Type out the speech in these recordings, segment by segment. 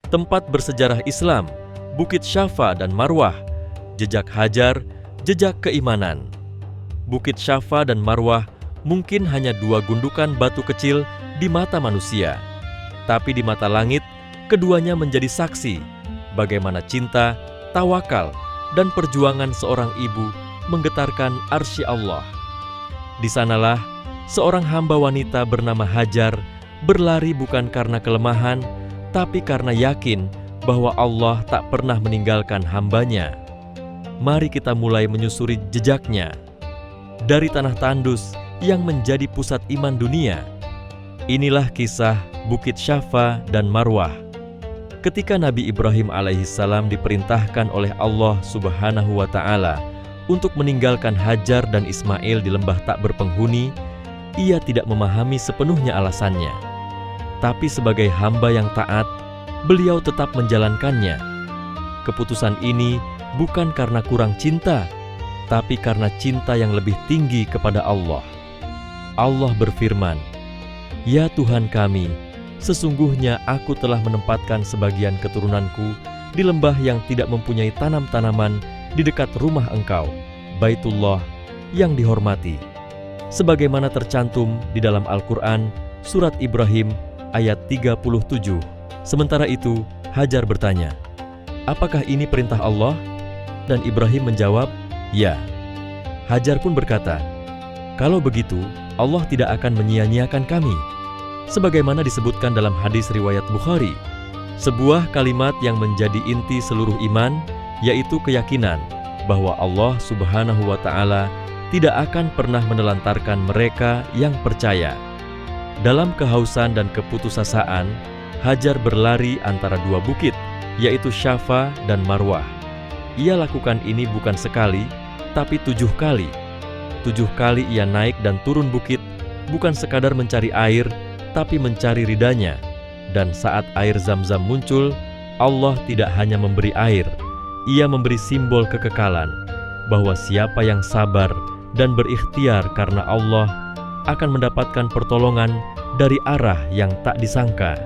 tempat bersejarah Islam, Bukit Syafa dan Marwah, jejak Hajar, jejak keimanan. Bukit Syafa dan Marwah mungkin hanya dua gundukan batu kecil di mata manusia, tapi di mata langit, keduanya menjadi saksi bagaimana cinta, tawakal, dan perjuangan seorang ibu menggetarkan arsy Allah. Di sanalah seorang hamba wanita bernama Hajar berlari bukan karena kelemahan, tapi karena yakin bahwa Allah tak pernah meninggalkan hambanya. Mari kita mulai menyusuri jejaknya. Dari tanah tandus yang menjadi pusat iman dunia, inilah kisah Bukit Syafa dan Marwah. Ketika Nabi Ibrahim alaihissalam diperintahkan oleh Allah subhanahu wa ta'ala untuk meninggalkan Hajar dan Ismail di lembah tak berpenghuni, ia tidak memahami sepenuhnya alasannya. Tapi sebagai hamba yang taat, beliau tetap menjalankannya. Keputusan ini bukan karena kurang cinta, tapi karena cinta yang lebih tinggi kepada Allah. Allah berfirman, "Ya Tuhan kami, sesungguhnya aku telah menempatkan sebagian keturunanku di lembah yang tidak mempunyai tanam-tanaman di dekat rumah Engkau, Baitullah yang dihormati." Sebagaimana tercantum di dalam Al-Quran, Surat Ibrahim ayat 37. Sementara itu, Hajar bertanya, "Apakah ini perintah Allah?" Dan Ibrahim menjawab, "Ya." Hajar pun berkata, "Kalau begitu, Allah tidak akan menyia-nyiakan kami." Sebagaimana disebutkan dalam hadis riwayat Bukhari, sebuah kalimat yang menjadi inti seluruh iman, yaitu keyakinan bahwa Allah subhanahu wa ta'ala tidak akan pernah menelantarkan mereka yang percaya. Dalam kehausan dan keputusasaan, Hajar berlari antara dua bukit, yaitu Syafa dan Marwah. Ia lakukan ini bukan sekali, tapi 7 kali. 7 kali ia naik dan turun bukit, bukan sekadar mencari air, tapi mencari ridanya. Dan saat air Zam-Zam muncul, Allah tidak hanya memberi air, ia memberi simbol kekekalan, bahwa siapa yang sabar dan berikhtiar karena Allah akan mendapatkan pertolongan dari arah yang tak disangka.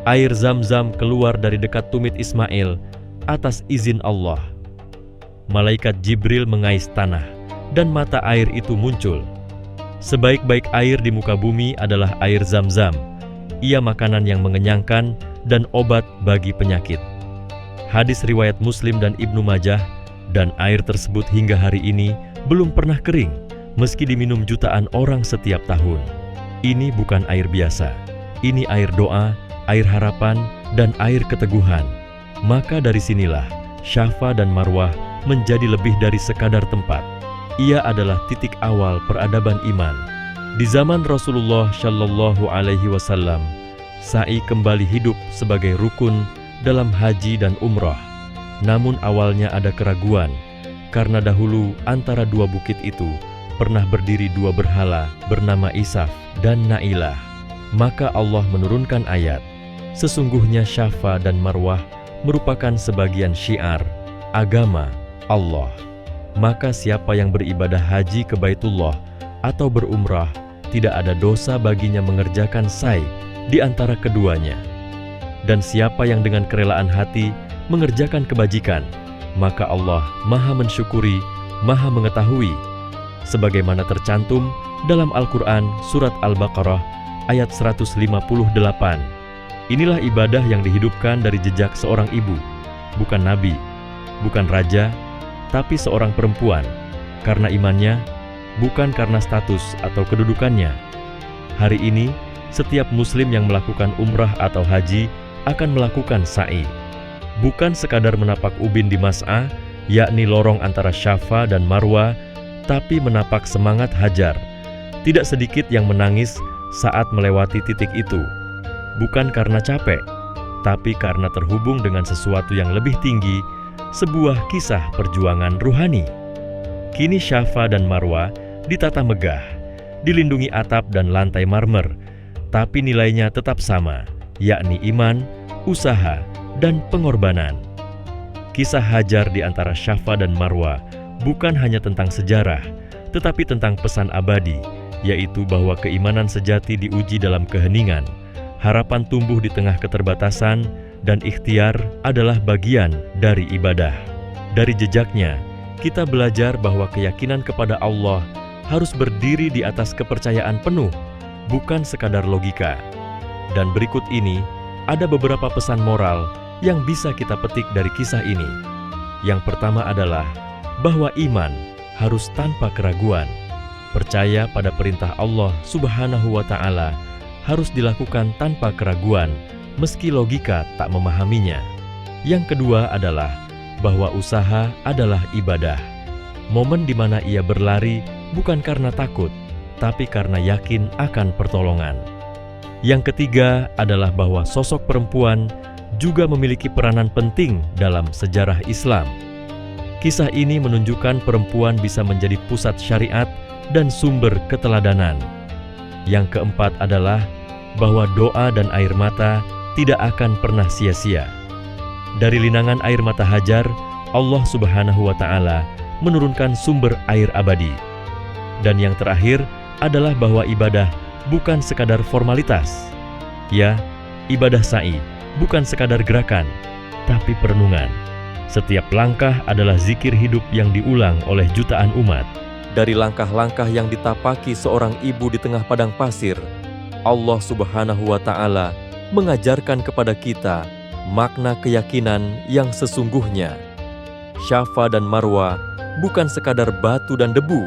Air Zam-Zam keluar dari dekat tumit Ismail atas izin Allah. Malaikat Jibril mengais tanah, dan mata air itu muncul. Sebaik-baik air di muka bumi adalah air Zam-Zam. Ia makanan yang mengenyangkan dan obat bagi penyakit. Hadis riwayat Muslim dan Ibnu Majah, dan air tersebut hingga hari ini belum pernah kering, meski diminum jutaan orang setiap tahun. Ini bukan air biasa. Ini air doa, air harapan, dan air keteguhan. Maka dari sinilah Syafa dan Marwah menjadi lebih dari sekadar tempat. Ia adalah titik awal peradaban iman. Di zaman Rasulullah Shallallahu Alaihi Wasallam, sa'i kembali hidup sebagai rukun dalam haji dan umrah. Namun awalnya ada keraguan, karena dahulu antara dua bukit itu pernah berdiri dua berhala bernama Isaf dan Nailah. Maka Allah menurunkan ayat, "Sesungguhnya Syafa dan Marwah merupakan sebagian syiar agama Allah. Maka siapa yang beribadah haji ke Baitullah atau berumrah, tidak ada dosa baginya mengerjakan sa'i di antara keduanya. Dan siapa yang dengan kerelaan hati mengerjakan kebajikan, maka Allah maha mensyukuri, maha mengetahui." Sebagaimana tercantum dalam Al-Quran Surat Al-Baqarah ayat 158. Inilah ibadah yang dihidupkan dari jejak seorang ibu, bukan nabi, bukan raja, tapi seorang perempuan, karena imannya, bukan karena status atau kedudukannya. Hari ini, setiap muslim yang melakukan umrah atau haji akan melakukan sa'i. Bukan sekadar menapak ubin di Mas'ah, yakni lorong antara Syafa dan Marwah, tapi menapak semangat Hajar. Tidak sedikit yang menangis saat melewati titik itu, bukan karena capek, tapi karena terhubung dengan sesuatu yang lebih tinggi, sebuah kisah perjuangan ruhani. Kini Syafa dan Marwah ditata megah, dilindungi atap dan lantai marmer, tapi nilainya tetap sama, yakni iman, usaha, dan pengorbanan. Kisah Hajar di antara Syafa dan Marwah bukan hanya tentang sejarah, tetapi tentang pesan abadi, yaitu bahwa keimanan sejati diuji dalam keheningan, harapan tumbuh di tengah keterbatasan, dan ikhtiar adalah bagian dari ibadah. Dari jejaknya, kita belajar bahwa keyakinan kepada Allah harus berdiri di atas kepercayaan penuh, bukan sekadar logika. Dan berikut ini ada beberapa pesan moral yang bisa kita petik dari kisah ini. Yang pertama adalah bahwa iman harus tanpa keraguan. Percaya pada perintah Allah Subhanahu wa Ta'ala harus dilakukan tanpa keraguan, meski logika tak memahaminya. Yang kedua adalah bahwa usaha adalah ibadah. Momen di mana ia berlari bukan karena takut, tapi karena yakin akan pertolongan. Yang ketiga adalah bahwa sosok perempuan juga memiliki peranan penting dalam sejarah Islam. Kisah ini menunjukkan perempuan bisa menjadi pusat syariat dan sumber keteladanan. Yang keempat adalah bahwa doa dan air mata tidak akan pernah sia-sia. Dari linangan air mata Hajar, Allah Subhanahu wa Ta'ala menurunkan sumber air abadi. Dan yang terakhir adalah bahwa ibadah bukan sekadar formalitas. Ya, ibadah sa'i bukan sekadar gerakan, tapi perenungan. Setiap langkah adalah zikir hidup yang diulang oleh jutaan umat. Dari langkah-langkah yang ditapaki seorang ibu di tengah padang pasir, Allah Subhanahu wa Ta'ala mengajarkan kepada kita makna keyakinan yang sesungguhnya. Syafa dan Marwa bukan sekadar batu dan debu,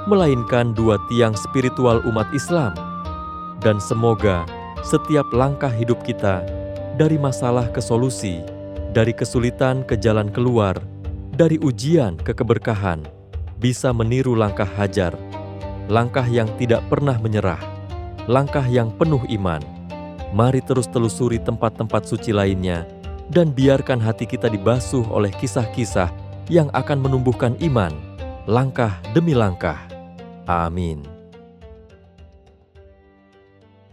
melainkan dua tiang spiritual umat Islam. Dan semoga setiap langkah hidup kita, dari masalah ke solusi, dari kesulitan ke jalan keluar, dari ujian ke keberkahan, bisa meniru langkah Hajar, langkah yang tidak pernah menyerah, langkah yang penuh iman. Mari terus telusuri tempat-tempat suci lainnya, dan biarkan hati kita dibasuh oleh kisah-kisah yang akan menumbuhkan iman, langkah demi langkah. Amin.